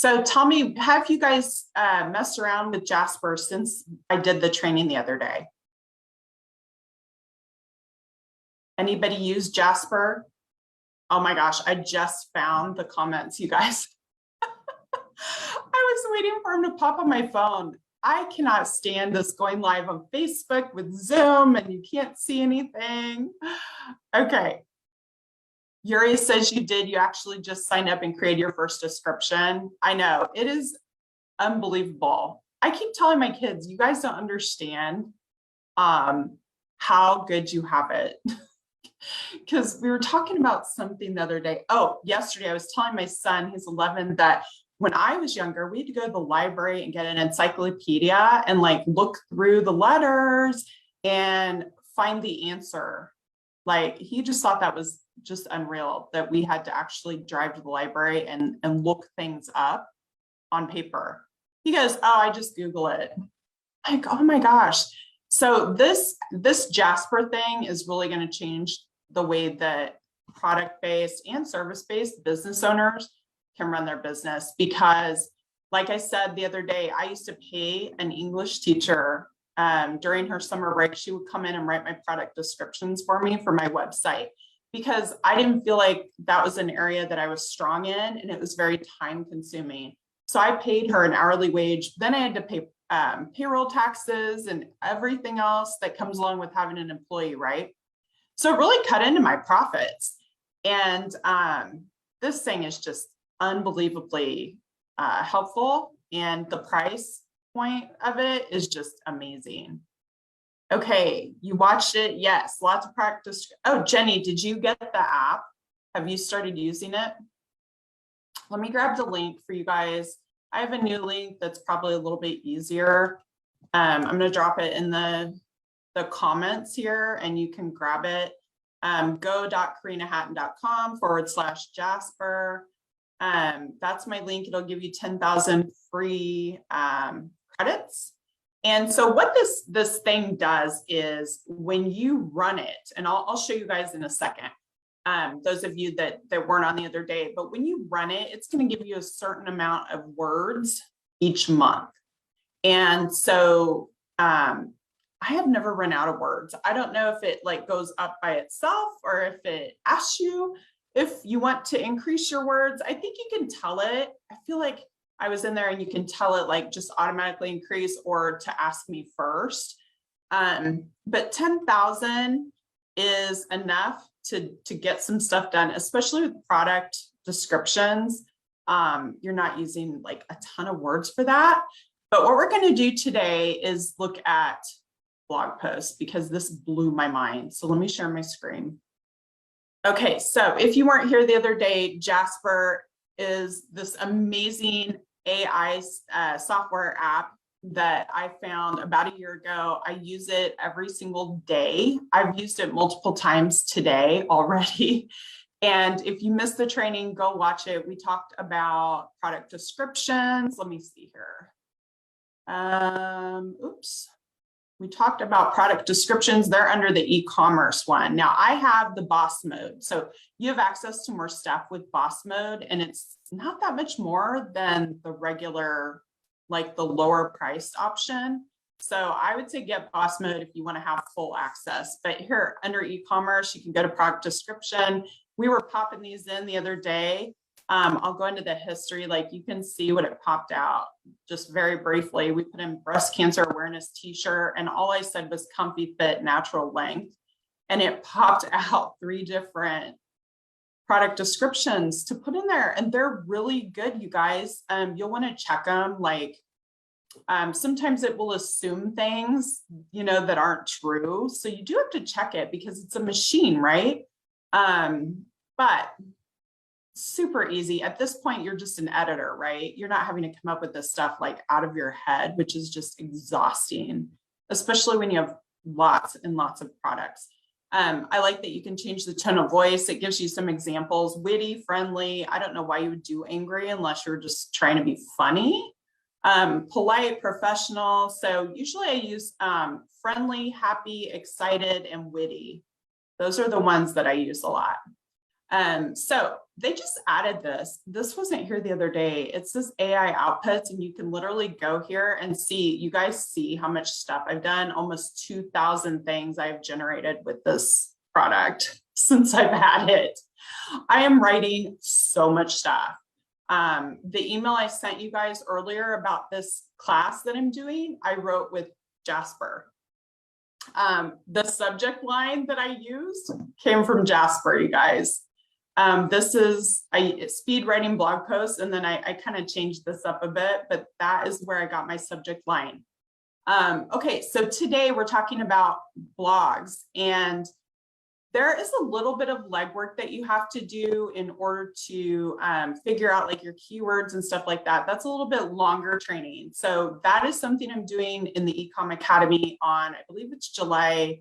So tell me, have you guys messed around with Jasper since I did the training the other day? Anybody use Jasper? Oh my gosh, I just found the comments, you guys. I was waiting for him to pop on my phone. I cannot stand this going live on Facebook with Zoom and you can't see anything. Okay. Yuri says you did. You actually just signed up and created your first description. I know, it is unbelievable. I keep telling my kids, you guys don't understand how good you have it. Because we were talking about something the other day. Oh, yesterday I was telling my son, he's 11, that when I was younger, we had to go to the library and get an encyclopedia and like look through the letters and find the answer. Like he just thought that was just unreal that we had to actually drive to the library and look things up on paper. He goes, oh, I just Google it. Like, oh my gosh. So this Jasper thing is really going to change the way that product-based and service-based business owners can run their business. Because like I said the other day, I used to pay an English teacher during her summer break. She would come in and write my product descriptions for me for my website, because I didn't feel like that was an area that I was strong in, and it was very time consuming. So I paid her an hourly wage. Then I had to pay payroll taxes and everything else that comes along with having an employee, right? So it really cut into my profits. And this thing is just unbelievably helpful. And the price point of it is just amazing. Okay, you watched it? Yes, lots of practice. Oh, Jenny, did you get the app? Have you started using it? Let me grab the link for you guys. I have a new link that's probably a little bit easier. I'm going to drop it in the comments here and you can grab it. go.karinahatton.com/Jasper. That's my link. It'll give you 10,000 free credits. And so what this thing does is when you run it, and I'll show you guys in a second, those of you that weren't on the other day, but when you run it, it's going to give you a certain amount of words each month. And so I have never run out of words. I don't know if it like goes up by itself or if it asks you if you want to increase your words. I think you can tell it. I feel like I was in there and you can tell it like just automatically increase or to ask me first. But 10,000 is enough to get some stuff done, especially with product descriptions. You're not using like a ton of words for that. But what we're going to do today is look at blog posts, because this blew my mind. So let me share my screen. Okay, so if you weren't here the other day, Jasper is this amazing AI software app that I found about a year ago. I use it every single day. I've used it multiple times today already. And if you missed the training, go watch it. We talked about product descriptions. Let me see here. We talked about product descriptions. They're under the e-commerce one. Now I have the boss mode. So you have access to more stuff with boss mode, and it's not that much more than the regular, like the lower priced option. So I would say get boss mode if you want to have full access. But here under e-commerce, you can go to product description. We were popping these in the other day. I'll go into the history, like you can see what it popped out just very briefly. We put in breast cancer awareness t-shirt, and all I said was comfy fit, natural length. And it popped out 3 different product descriptions to put in there. And they're really good, you guys. You'll want to check them. Like sometimes it will assume things, you know, that aren't true. So you do have to check it because it's a machine, right? But super easy. At this point, you're just an editor, right? You're not having to come up with this stuff like out of your head, which is just exhausting, especially when you have lots and lots of products. I like that you can change the tone of voice. It gives you some examples: witty, friendly. I don't know why you would do angry unless you're just trying to be funny. Polite, professional. So usually I use friendly, happy, excited, and witty. Those are the ones that I use a lot. So they just added this. This wasn't here the other day. It's this AI outputs, and you can literally go here and see, you guys see how much stuff I've done, almost 2,000 things I've generated with this product since I've had it. I am writing so much stuff. The email I sent you guys earlier about this class that I'm doing, I wrote with Jasper. The subject line that I used came from Jasper, you guys. This is speed writing blog posts, and then I kind of changed this up a bit, but that is where I got my subject line. Okay, so today we're talking about blogs, and there is a little bit of legwork that you have to do in order to figure out like your keywords and stuff like that. That's a little bit longer training. So that is something I'm doing in the Ecom Academy on, I believe it's July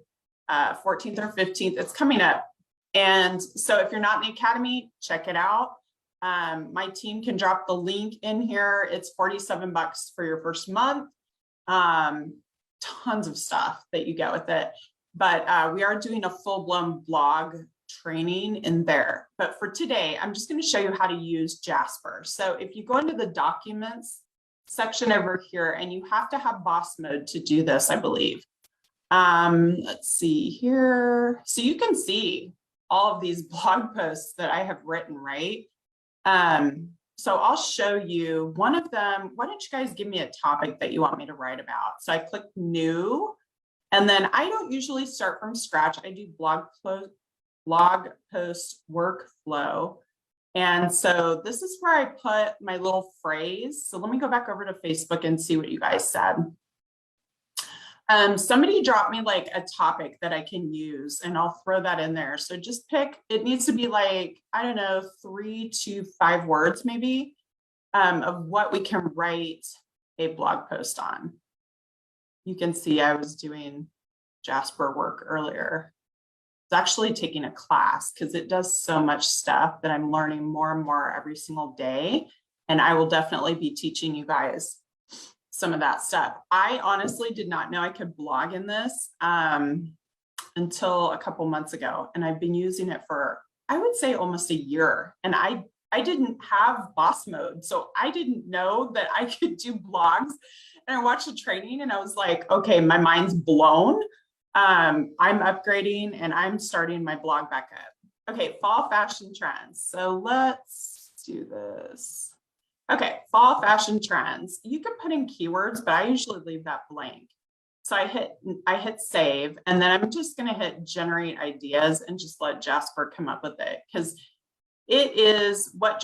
14th or 15th. It's coming up. And so if you're not in the Academy, check it out. My team can drop the link in here. It's $47 for your first month. Tons of stuff that you get with it. But we are doing a full-blown blog training in there. But for today, I'm just going to show you how to use Jasper. So if you go into the documents section over here, and you have to have boss mode to do this, I believe. Let's see here. So you can see all of these blog posts that I have written, right? So I'll show you one of them. Why don't you guys give me a topic that you want me to write about? So I click new. And then I don't usually start from scratch. I do blog post workflow. And so this is where I put my little phrase. So let me go back over to Facebook and see what you guys said. Somebody dropped me like a topic that I can use, and I'll throw that in there. So just pick, it needs to be like, I don't know, 3 to 5 words maybe of what we can write a blog post on. You can see I was doing Jasper work earlier. It's actually taking a class because it does so much stuff that I'm learning more and more every single day. And I will definitely be teaching you guys some of that stuff. I honestly did not know I could blog in this until a couple months ago. And I've been using it for, I would say, almost a year. And I didn't have boss mode. So I didn't know that I could do blogs. And I watched the training and I was like, okay, my mind's blown. I'm upgrading and I'm starting my blog back up. Okay, fall fashion trends. So let's do this. Okay, fall fashion trends. You can put in keywords, but I usually leave that blank. So I hit save, and then I'm just gonna hit generate ideas and just let Jasper come up with it, because it is what